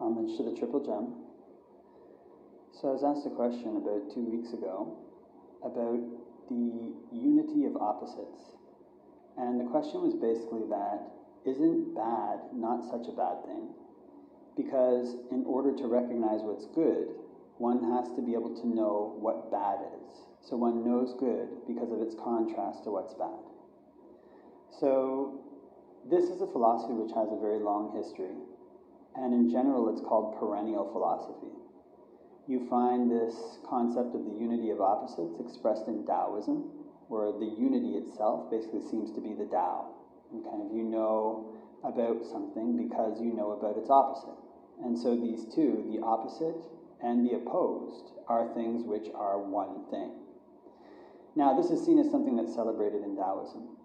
Homage to the Triple Gem. So I was asked a question about 2 weeks ago about the unity of opposites. And the question was basically that, isn't bad not such a bad thing? Because in order to recognize what's good, one has to be able to know what bad is. So one knows good because of its contrast to what's bad. So this is a philosophy which has a very long history. And in general, it's called perennial philosophy. You find this concept of the unity of opposites expressed in Taoism, where the unity itself basically seems to be the Tao. And kind of you know about something because you know about its opposite. And so these two, the opposite and the opposed, are things which are one thing. Now, this is seen as something that's celebrated in Taoism.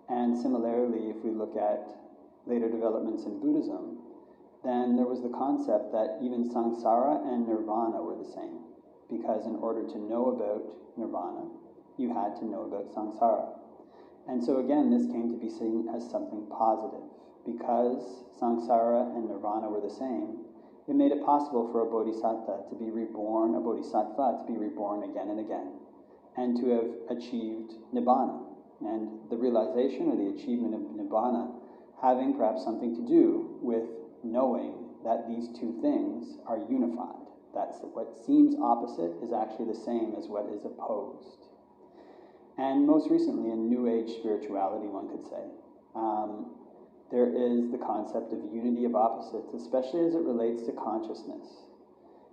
And similarly, if we look at later developments in Buddhism, then there was the concept that even Saṃsāra and Nibbāna were the same. Because in order to know about Nibbāna, you had to know about Saṃsāra. And so again, this came to be seen as something positive. Because Saṃsāra and Nibbāna were the same, it made it possible for a bodhisattva to be reborn, a bodhisattva to be reborn again and again, and to have achieved Nibbāna. And the realization or the achievement of Nibbāna having perhaps something to do with knowing that these two things are unified. That's what seems opposite is actually the same as what is opposed. And most recently in New Age spirituality, one could say, there is the concept of unity of opposites, especially as it relates to consciousness.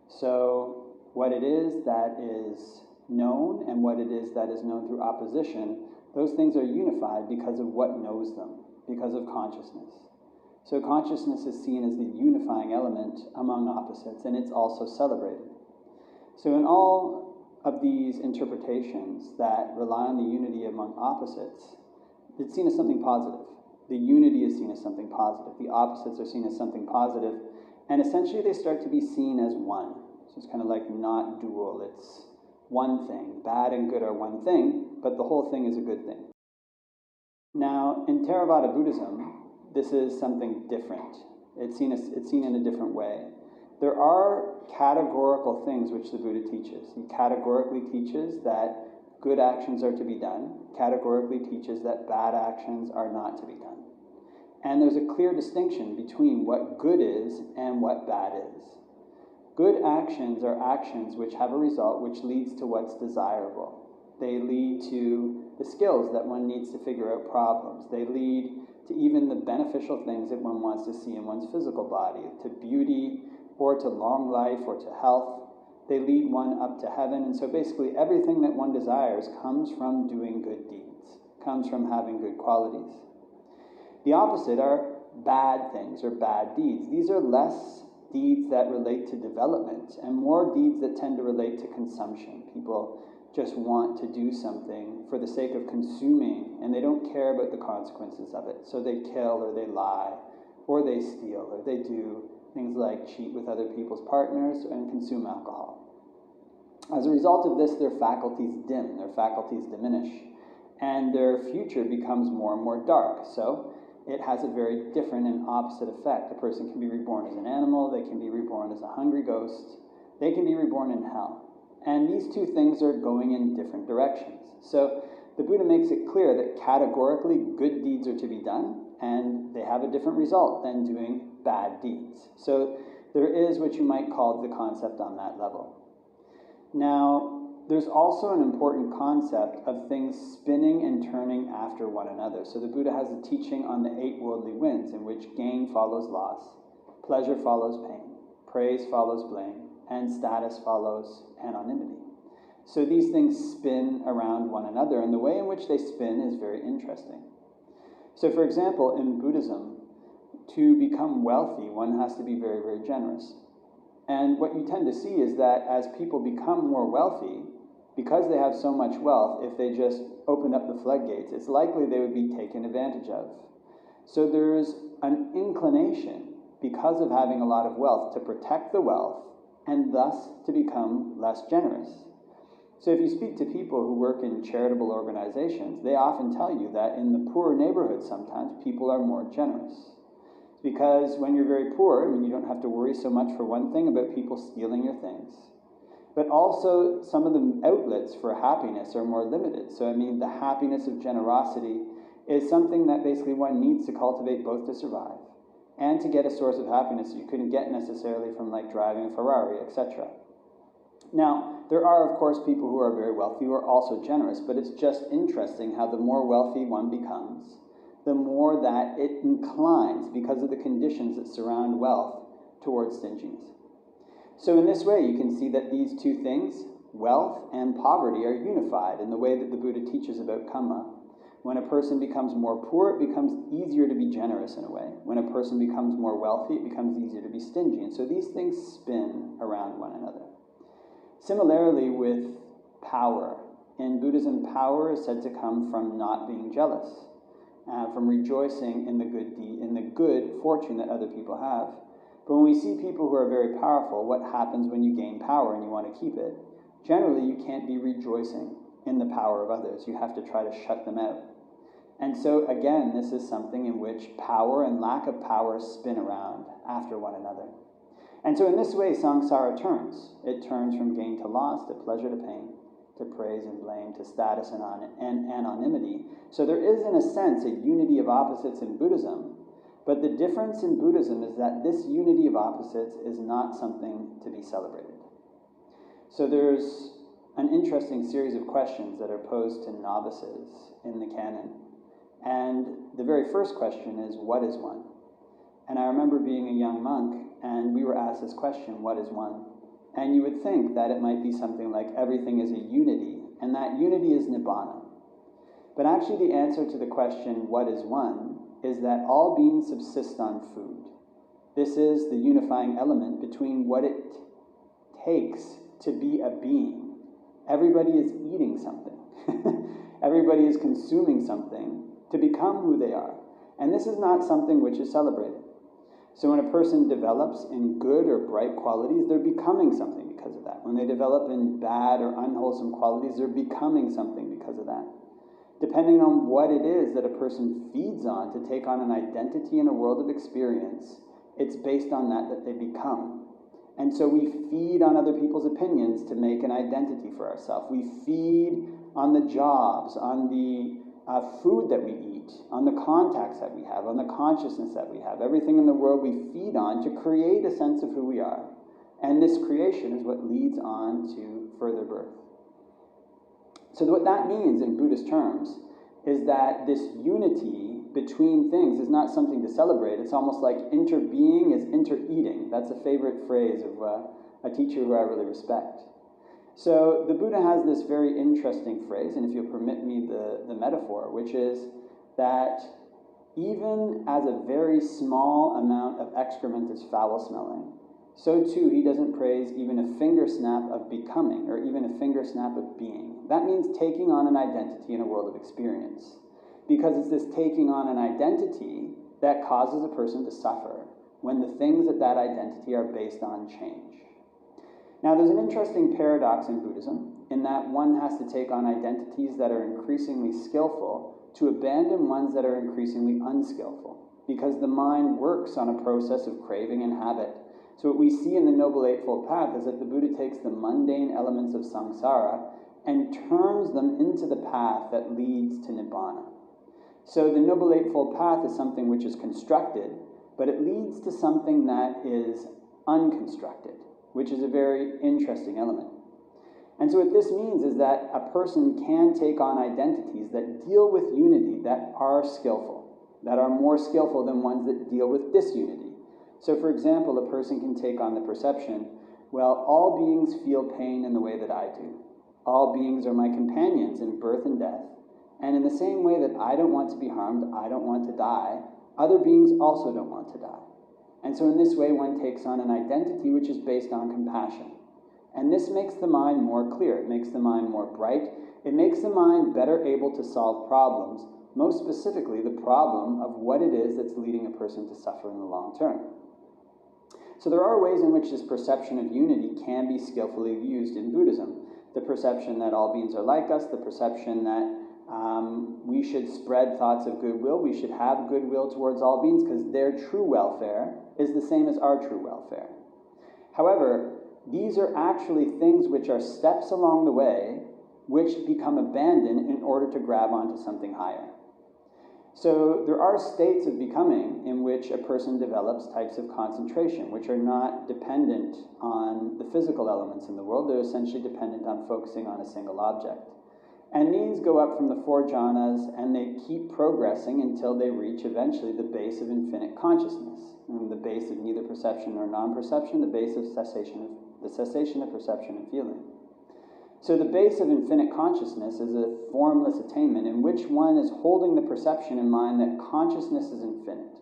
So what it is that is known and what it is that is known through opposition, those things are unified because of what knows them, because of consciousness. So consciousness is seen as the unifying element among opposites, and it's also celebrated. So in all of these interpretations that rely on the unity among opposites, it's seen as something positive. The unity is seen as something positive. The opposites are seen as something positive. And essentially they start to be seen as one. So it's kind of like not dual. It's one thing. Bad and good are one thing, but the whole thing is a good thing. Now, in Theravāda Buddhism, this is something different. It's seen in a different way. There are categorical things which the Buddha teaches. He categorically teaches that good actions are to be done, categorically teaches that bad actions are not to be done. And there's a clear distinction between what good is and what bad is. Good actions are actions which have a result which leads to what's desirable. They lead to the skills that one needs to figure out problems. They lead to even the beneficial things that one wants to see in one's physical body, to beauty, or to long life, or to health. They lead one up to heaven, and so basically everything that one desires comes from doing good deeds, comes from having good qualities. The opposite are bad things, or bad deeds. These are less deeds that relate to development, and more deeds that tend to relate to consumption. People just want to do something for the sake of consuming, and they don't care about the consequences of it. So they kill, or they lie, or they steal, or they do things like cheat with other people's partners and consume alcohol. As a result of this, their faculties dim, their faculties diminish, and their future becomes more and more dark. So it has a very different and opposite effect. A person can be reborn as an animal, they can be reborn as a hungry ghost, they can be reborn in hell. And these two things are going in different directions. So the Buddha makes it clear that categorically good deeds are to be done, and they have a different result than doing bad deeds. So there is what you might call the concept on that level. Now, there's also an important concept of things spinning and turning after one another. So the Buddha has a teaching on the 8 worldly winds, in which gain follows loss, pleasure follows pain, praise follows blame, and status follows anonymity. So these things spin around one another, and the way in which they spin is very interesting. So for example, in Buddhism, to become wealthy, one has to be very, very generous. And what you tend to see is that as people become more wealthy, because they have so much wealth, if they just opened up the floodgates, it's likely they would be taken advantage of. So there's an inclination, because of having a lot of wealth, to protect the wealth, and thus to become less generous. So if you speak to people who work in charitable organizations, they often tell you that in the poorer neighborhoods sometimes people are more generous. It's because when you're very poor, I mean, you don't have to worry so much, for one thing, about people stealing your things. But also, some of the outlets for happiness are more limited. So, I mean, the happiness of generosity is something that basically one needs to cultivate both to survive and to get a source of happiness you couldn't get necessarily from like driving a Ferrari, etc. Now, there are, of course, people who are very wealthy who are also generous, but it's just interesting how the more wealthy one becomes, the more that it inclines, because of the conditions that surround wealth, towards stinginess. So in this way, you can see that these two things, wealth and poverty, are unified in the way that the Buddha teaches about Kamma. When a person becomes more poor, it becomes easier to be generous in a way. When a person becomes more wealthy, it becomes easier to be stingy. And so these things spin around one another. Similarly with power. In Buddhism, power is said to come from not being jealous, from rejoicing in the good deed, in the good fortune that other people have. But when we see people who are very powerful, what happens when you gain power and you want to keep it? Generally, you can't be rejoicing in the power of others. You have to try to shut them out. And so, again, this is something in which power and lack of power spin around after one another. And so in this way, Saṃsāra turns. It turns from gain to loss, to pleasure to pain, to praise and blame, to status and anonymity. So there is, in a sense, a unity of opposites in Buddhism. But the difference in Buddhism is that this unity of opposites is not something to be celebrated. So there's an interesting series of questions that are posed to novices in the canon. And the very first question is, what is one? And I remember being a young monk, and we were asked this question, what is one? And you would think that it might be something like everything is a unity, and that unity is Nibbāna. But actually the answer to the question, what is one, is that all beings subsist on food. This is the unifying element between what it takes to be a being. Everybody is eating something. Everybody is consuming something to become who they are. And this is not something which is celebrated. So when a person develops in good or bright qualities, they're becoming something because of that. When they develop in bad or unwholesome qualities, they're becoming something because of that. Depending on what it is that a person feeds on to take on an identity in a world of experience, it's based on that they become. And so we feed on other people's opinions to make an identity for ourselves. We feed on the jobs, on the food that we eat, on the contacts that we have, on the consciousness that we have. Everything in the world we feed on to create a sense of who we are. And this creation is what leads on to further birth. So what that means in Buddhist terms is that this unity between things is not something to celebrate. It's almost like interbeing is inter-eating. That's a favorite phrase of a teacher who I really respect. So the Buddha has this very interesting phrase, and if you'll permit me the metaphor, which is that even as a very small amount of excrement is foul-smelling, so too he doesn't praise even a finger snap of becoming, or even a finger snap of being. That means taking on an identity in a world of experience. Because it's this taking on an identity that causes a person to suffer when the things of that identity are based on change. Now there's an interesting paradox in Buddhism in that one has to take on identities that are increasingly skillful to abandon ones that are increasingly unskillful, because the mind works on a process of craving and habit. So what we see in the Noble Eightfold Path is that the Buddha takes the mundane elements of Saṃsāra and turns them into the path that leads to Nibbāna. So the Noble Eightfold Path is something which is constructed, but it leads to something that is unconstructed, which is a very interesting element. And so what this means is that a person can take on identities that deal with unity that are skillful, that are more skillful than ones that deal with disunity. So for example, a person can take on the perception, well, all beings feel pain in the way that I do. All beings are my companions in birth and death. And in the same way that I don't want to be harmed, I don't want to die, other beings also don't want to die. And so in this way, one takes on an identity which is based on compassion. And this makes the mind more clear. It makes the mind more bright. It makes the mind better able to solve problems, most specifically the problem of what it is that's leading a person to suffer in the long term. So there are ways in which this perception of unity can be skillfully used in Buddhism. The perception that all beings are like us, the perception that We should spread thoughts of goodwill. We should have goodwill towards all beings because their true welfare is the same as our true welfare. However, these are actually things which are steps along the way which become abandoned in order to grab onto something higher. So there are states of becoming in which a person develops types of concentration which are not dependent on the physical elements in the world. They're essentially dependent on focusing on a single object. And these go up from the 4 jhanas, and they keep progressing until they reach eventually the base of infinite consciousness, and the base of neither perception nor non-perception, the base of cessation of perception and feeling. So the base of infinite consciousness is a formless attainment in which one is holding the perception in mind that consciousness is infinite.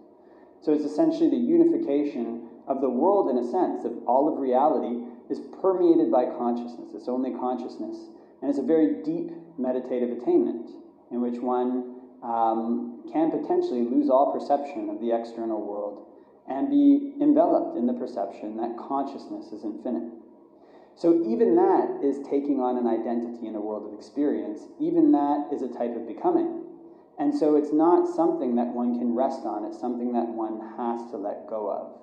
So it's essentially the unification of the world in a sense, of all of reality is permeated by consciousness. It's only consciousness. And it's a very deep meditative attainment in which one can potentially lose all perception of the external world and be enveloped in the perception that consciousness is infinite. So even that is taking on an identity in a world of experience. Even that is a type of becoming. And so it's not something that one can rest on. It's something that one has to let go of.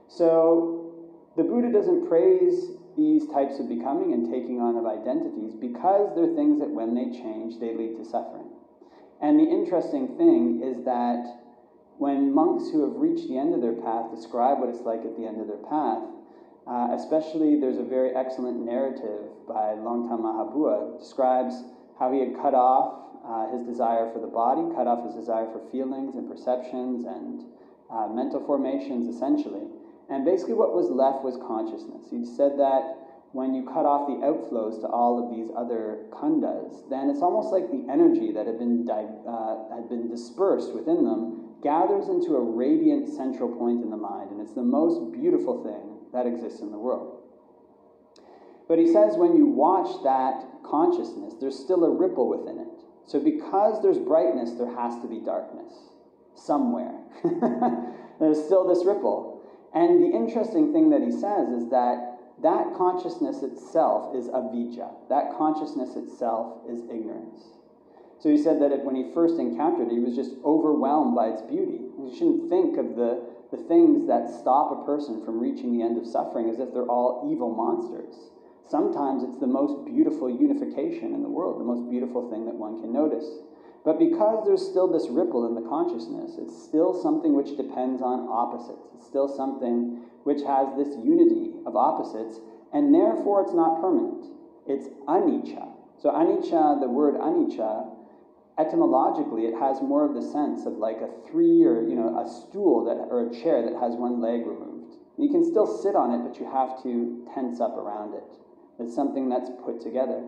So the Buddha doesn't praise these types of becoming and taking on of identities because they're things that when they change, they lead to suffering. And the interesting thing is that when monks who have reached the end of their path describe what it's like at the end of their path, especially there's a very excellent narrative by Luangta Mahā Bua, describes how he had cut off his desire for the body, cut off his desire for feelings and perceptions and mental formations essentially. And basically what was left was consciousness. He said that when you cut off the outflows to all of these other khandhas, then it's almost like the energy that had been dispersed within them gathers into a radiant central point in the mind, and it's the most beautiful thing that exists in the world. But he says when you watch that consciousness, there's still a ripple within it. So because there's brightness, there has to be darkness somewhere. There's still this ripple. And the interesting thing that he says is that that consciousness itself is avijjā. That consciousness itself is ignorance. So he said that when he first encountered it, he was just overwhelmed by its beauty. You shouldn't think of the things that stop a person from reaching the end of suffering as if they're all evil monsters. Sometimes it's the most beautiful unification in the world, the most beautiful thing that one can notice. But because there's still this ripple in the consciousness, it's still something which depends on opposites. It's still something which has this unity of opposites, and therefore it's not permanent. It's anicca. So anicca, the word anicca, etymologically it has more of the sense of like a a stool or a chair that has one leg removed. You can still sit on it, but you have to tense up around it. It's something that's put together.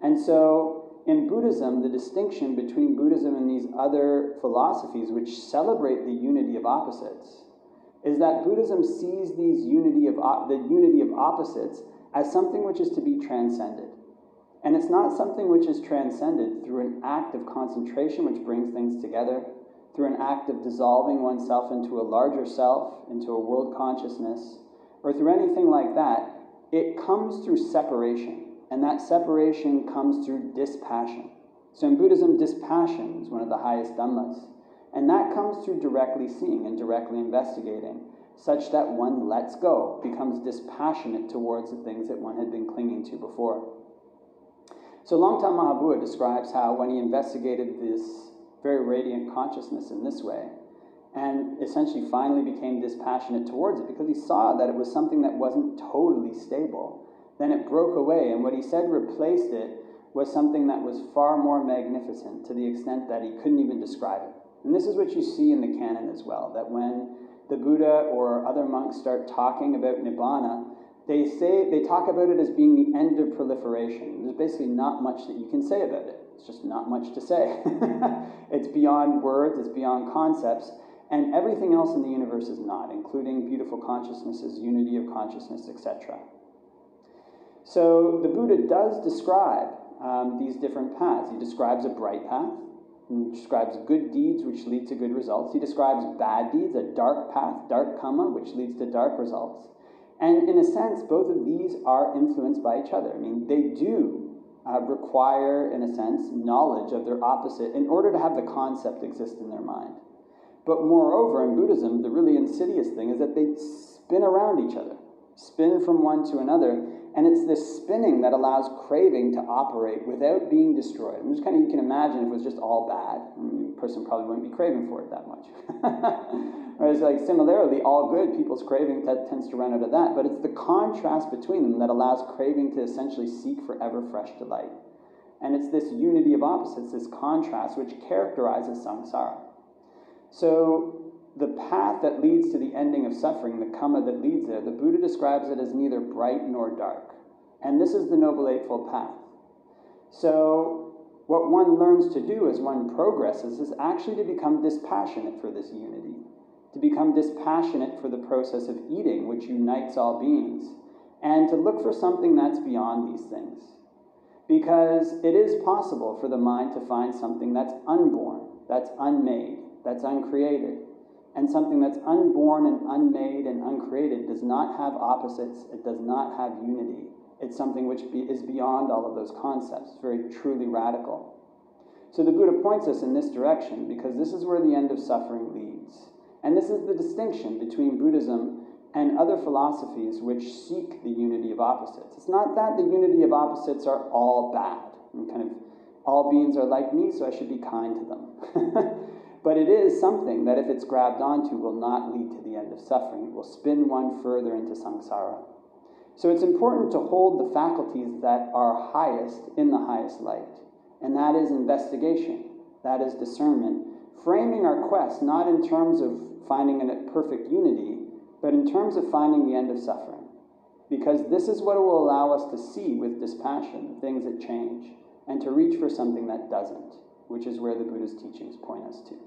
And so in Buddhism, the distinction between Buddhism and these other philosophies which celebrate the unity of opposites is that Buddhism sees the unity of opposites as something which is to be transcended. And it's not something which is transcended through an act of concentration which brings things together, through an act of dissolving oneself into a larger self, into a world consciousness, or through anything like that. It comes through separation. And that separation comes through dispassion. So in Buddhism, dispassion is one of the highest dhammas. And that comes through directly seeing and directly investigating, such that one lets go, becomes dispassionate towards the things that one had been clinging to before. So Luangta Mahā Bua describes how when he investigated this very radiant consciousness in this way, and essentially finally became dispassionate towards it, because he saw that it was something that wasn't totally stable, then it broke away, and what he said replaced it was something that was far more magnificent, to the extent that he couldn't even describe it. And this is what you see in the canon as well, that when the Buddha or other monks start talking about Nibbāna, they talk about it as being the end of proliferation. There's basically not much that you can say about it. It's just not much to say. It's beyond words, it's beyond concepts, and everything else in the universe is not, including beautiful consciousnesses, unity of consciousness, etc. So the Buddha does describe these different paths. He describes a bright path. He describes good deeds which lead to good results. He describes bad deeds, a dark path, dark Kamma, which leads to dark results. And in a sense, both of these are influenced by each other. I mean, they do require, in a sense, knowledge of their opposite in order to have the concept exist in their mind. But moreover, in Buddhism, the really insidious thing is that they spin around each other, spin from one to another, and it's this spinning that allows craving to operate without being destroyed. I'm just you can imagine if it was just all bad, a person probably wouldn't be craving for it that much. Whereas similarly, all good, people's craving tends to run out of that, but it's the contrast between them that allows craving to essentially seek for ever fresh delight. And it's this unity of opposites, this contrast, which characterizes samsara. So the path that leads to the ending of suffering, the Kamma that leads there, the Buddha describes it as neither bright nor dark. And this is the Noble Eightfold Path. So what one learns to do as one progresses is actually to become dispassionate for this unity, to become dispassionate for the process of eating, which unites all beings, and to look for something that's beyond these things. Because it is possible for the mind to find something that's unborn, that's unmade, that's uncreated. And something that's unborn and unmade and uncreated does not have opposites, it does not have unity. It's something which is beyond all of those concepts, very truly radical. So the Buddha points us in this direction because this is where the end of suffering leads. And this is the distinction between Buddhism and other philosophies which seek the unity of opposites. It's not that the unity of opposites are all bad, and all beings are like me, so I should be kind to them. But it is something that if it's grabbed onto will not lead to the end of suffering. It will spin one further into samsara. So it's important to hold the faculties that are highest in the highest light. And that is investigation. That is discernment. Framing our quest not in terms of finding a perfect unity, but in terms of finding the end of suffering. Because this is what it will allow us to see with dispassion, the things that change, and to reach for something that doesn't, which is where the Buddha's teachings point us to.